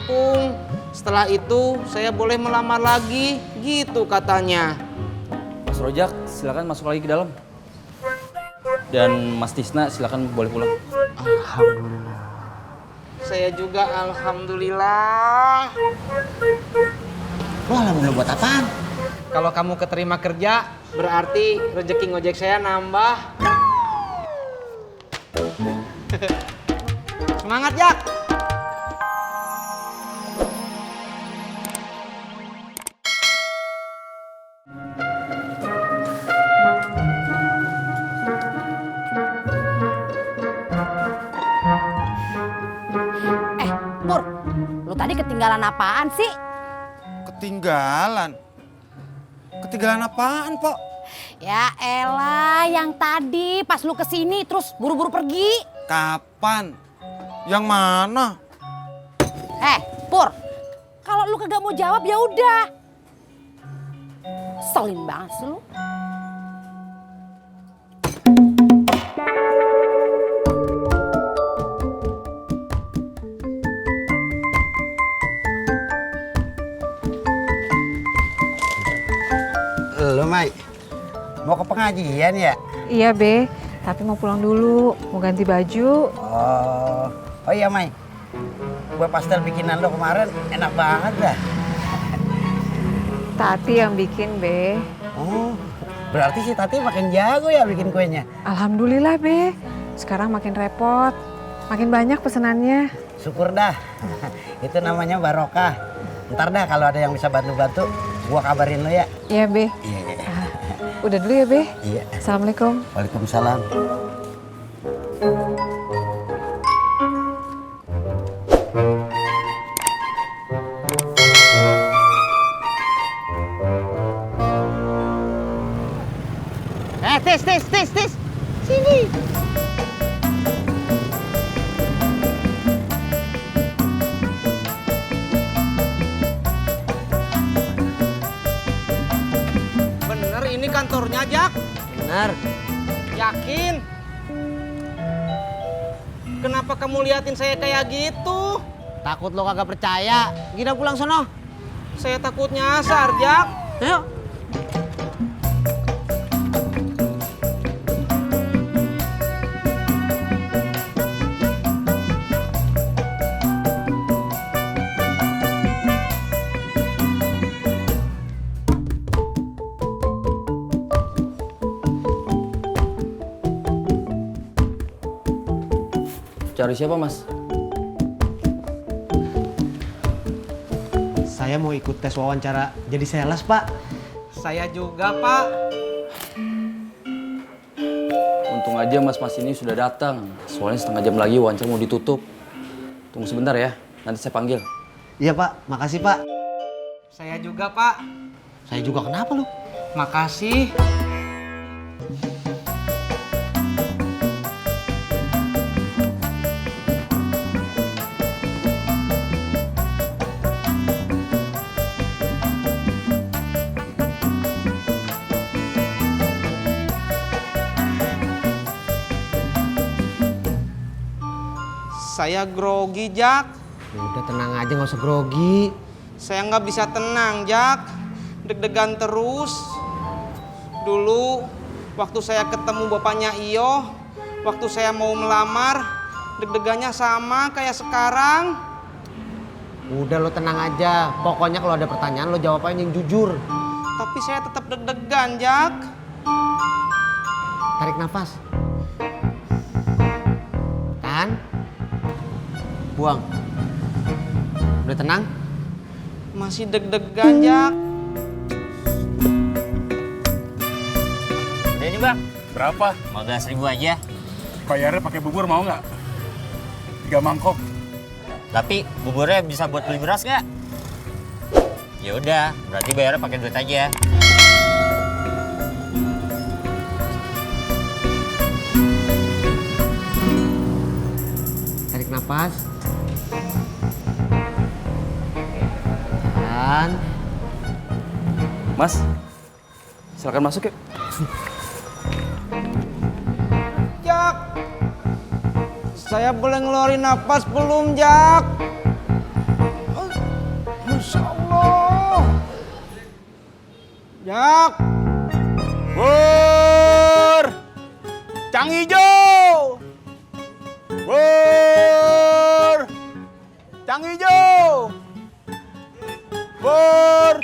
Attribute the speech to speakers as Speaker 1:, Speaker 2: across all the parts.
Speaker 1: kampung. Setelah itu saya boleh melamar lagi, gitu katanya.
Speaker 2: Mas Rojak, silakan masuk lagi ke dalam. Dan Mas Tisna silakan boleh pulang.
Speaker 1: Alhamdulillah. Saya juga alhamdulillah.
Speaker 3: Lo alhamdulillah buat apaan?
Speaker 1: Kalau kamu keterima kerja, berarti rezeki ngojek saya nambah. Semangat, Jak!
Speaker 4: Pur, lu tadi ketinggalan apaan sih?
Speaker 5: Ketinggalan? Ketinggalan apaan, Pok?
Speaker 4: Ya elah, yang tadi pas lu kesini terus buru-buru pergi.
Speaker 5: Kapan? Yang mana?
Speaker 4: Pur, kalau lu kagak mau jawab ya udah. Selin banget sih lu.
Speaker 3: Lo, Mai, mau ke pengajian ya?
Speaker 6: Iya, Be. Tapi mau pulang dulu, mau ganti baju.
Speaker 3: Oh iya, Mai. Gua pastel bikinan lo kemarin enak banget dah.
Speaker 6: Tati yang bikin, Be.
Speaker 3: Oh, berarti si Tati makin jago ya bikin kuenya?
Speaker 6: Alhamdulillah, Be. Sekarang makin repot, makin banyak pesenannya.
Speaker 3: Syukur dah. Itu namanya barokah. Ntar dah kalau ada yang bisa bantu-bantu, gua kabarin lo ya.
Speaker 6: Iya, Be.
Speaker 3: Iya.
Speaker 6: Udah dulu ya, Be.
Speaker 3: Iya.
Speaker 6: Assalamualaikum.
Speaker 3: Waalaikumsalam.
Speaker 1: Tis. Sini. Bener ini kantornya, Jak?
Speaker 3: Benar.
Speaker 1: Yakin? Kenapa kamu liatin saya kayak gitu?
Speaker 3: Takut lo kagak percaya. Gina pulang sono.
Speaker 1: Saya takut nyasar, Jak.
Speaker 3: Ayo.
Speaker 2: Cari siapa, Mas?
Speaker 7: Saya mau ikut tes wawancara jadi sales, Pak.
Speaker 1: Saya juga, Pak.
Speaker 2: Untung aja mas-mas ini sudah datang. Soalnya setengah jam lagi wawancara mau ditutup. Tunggu sebentar ya, nanti saya panggil.
Speaker 7: Iya, Pak. Makasih, Pak.
Speaker 1: Saya juga, Pak.
Speaker 7: Saya juga kenapa lu?
Speaker 1: Makasih. Saya grogi, Jak.
Speaker 7: Udah tenang aja, nggak usah grogi.
Speaker 1: Saya nggak bisa tenang, Jak. Deg-degan terus. Dulu, waktu saya ketemu bapaknya Iyo, waktu saya mau melamar, deg-degannya sama kayak sekarang.
Speaker 7: Udah lo tenang aja. Pokoknya kalau ada pertanyaan lo jawab aja yang jujur.
Speaker 1: Tapi saya tetap deg-degan, Jak.
Speaker 7: Tarik nafas. Tahan. Buang. Udah tenang?
Speaker 1: Masih deg-degan, Jak.
Speaker 8: Udah ini bang,
Speaker 9: Berapa?
Speaker 8: 15.000 aja.
Speaker 9: Bayarnya pakai bubur mau nggak? 3 mangkok.
Speaker 8: Tapi buburnya bisa buat beli beras nggak? Ya udah, berarti bayarnya pakai duit aja.
Speaker 7: Tarik nafas. Tahan.
Speaker 2: Mas, silakan masuk yuk.
Speaker 1: Jak, saya boleh ngeluarin napas belum, Jak? Jak.
Speaker 9: Pur! Cang hijau! Pur! Cang hijau! Pur!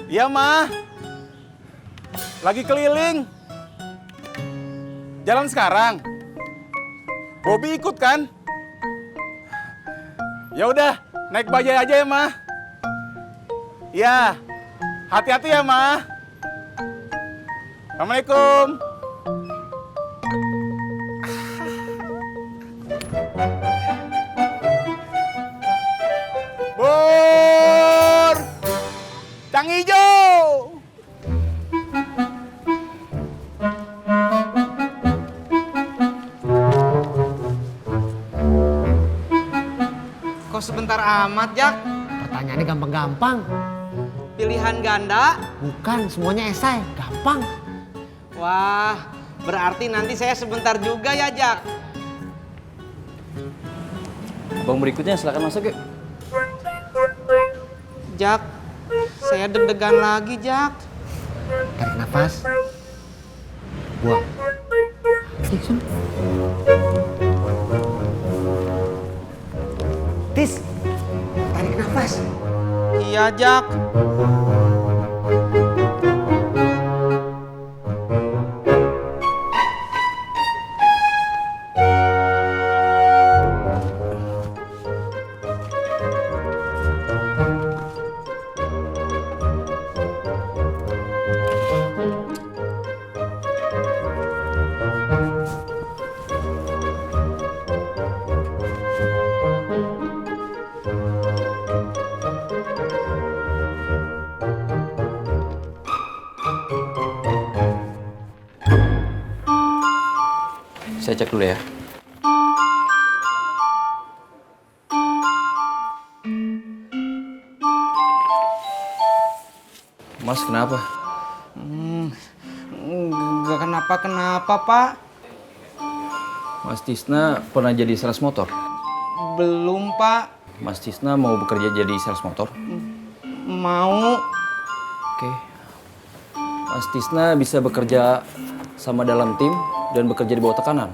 Speaker 9: Iya, Ma. Lagi keliling. Jalan sekarang. Bobby ikut kan? Ya udah, naik bajai aja ya, Ma. Iya. Hati-hati ya, Ma. Assalamualaikum. Pur! Cang hijau!
Speaker 1: Kok sebentar amat, Jak?
Speaker 7: Pertanyaannya gampang-gampang.
Speaker 1: Pilihan ganda?
Speaker 7: Bukan, semuanya esai. Gampang.
Speaker 1: Wah, berarti nanti saya sebentar juga ya, Jak.
Speaker 2: Abang berikutnya silakan masuk yuk.
Speaker 1: Jak, saya deg-degan lagi, Jak.
Speaker 7: Tarik nafas. Buang. Tis, tarik nafas.
Speaker 1: Iya, Jak.
Speaker 2: Saya cek dulu ya. Mas kenapa?
Speaker 1: Nggak kenapa-kenapa, Pak.
Speaker 2: Mas Tisna pernah jadi sales motor?
Speaker 1: Belum, Pak.
Speaker 2: Mas Tisna mau bekerja jadi sales motor?
Speaker 1: Mau.
Speaker 2: Oke. Mas Tisna bisa bekerja sama dalam tim dan bekerja di bawah tekanan.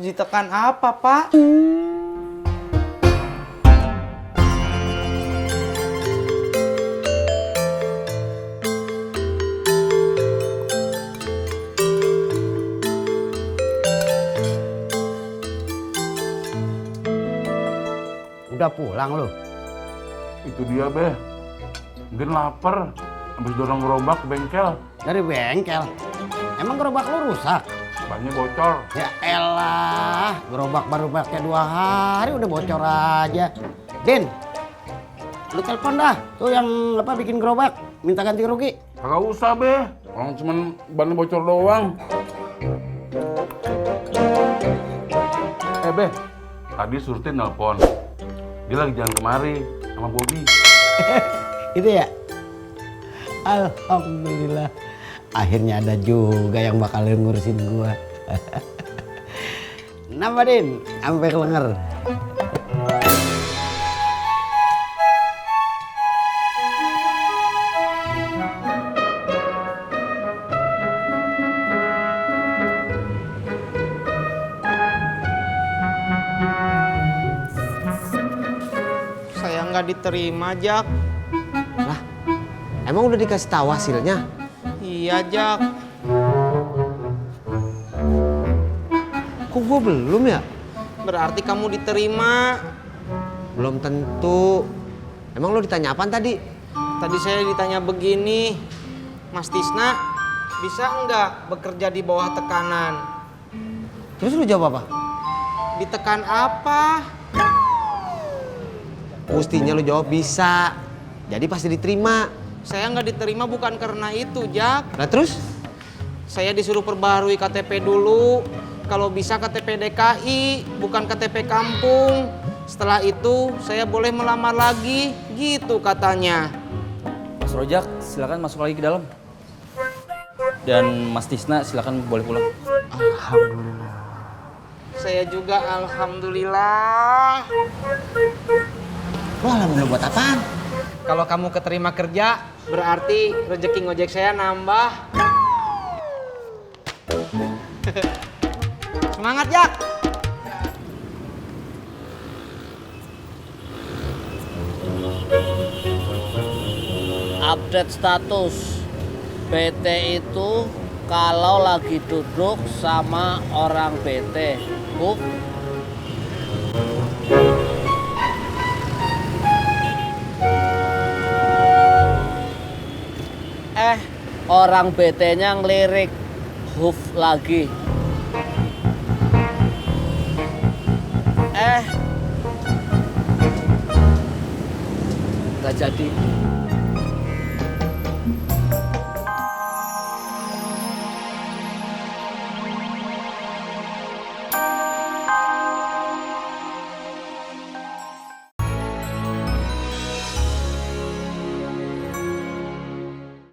Speaker 1: Ditekan apa, Pak?
Speaker 7: Udah pulang lu?
Speaker 9: Itu dia, Be. Mungkin lapar. Habis dorong gerobak ke bengkel.
Speaker 7: Dari bengkel? Emang gerobak lu rusak?
Speaker 9: Bannya bocor.
Speaker 7: Ya elah, gerobak baru pakai 2 hari udah bocor aja. Din, lu telepon dah. Tuh yang apa bikin gerobak, minta ganti rugi.
Speaker 9: Kagak usah, Be. Orang cuman bannya bocor doang. Be. Tadi Surti nelpon. Dia lagi jalan kemari sama Bobby.
Speaker 7: Itu ya? Alhamdulillah. Akhirnya ada juga yang bakal ngurusin gua. Nambah Din, sampai kelenger.
Speaker 1: Saya nggak diterima, Jak.
Speaker 7: Lah, emang udah dikasih tahu hasilnya?
Speaker 1: Iya, Jak.
Speaker 7: Kok gua belum ya?
Speaker 1: Berarti kamu diterima.
Speaker 7: Belum tentu. Emang lo ditanya apaan tadi?
Speaker 1: Tadi saya ditanya begini, Mas Tisna, bisa nggak bekerja di bawah tekanan?
Speaker 7: Terus lu jawab apa?
Speaker 1: Ditekan apa?
Speaker 7: Mestinya lu jawab bisa. Jadi pasti diterima.
Speaker 1: Saya nggak diterima bukan karena itu, Jak.
Speaker 7: Nah terus?
Speaker 1: Saya disuruh perbaharui KTP dulu. Kalau bisa KTP DKI, bukan KTP kampung. Setelah itu saya boleh melamar lagi, gitu katanya.
Speaker 2: Mas Rojak, silakan masuk lagi ke dalam. Dan Mas Tisna silakan boleh pulang.
Speaker 7: Alhamdulillah.
Speaker 1: Saya juga alhamdulillah.
Speaker 7: Lo alhamdulillah buat apaan?
Speaker 1: Kalau kamu keterima kerja, berarti rezeki ngojek saya nambah. Semangat, Jak!
Speaker 10: Update status. PT itu kalau lagi duduk sama orang PT. Orang BT-nya ngelirik huf lagi. Nggak jadi.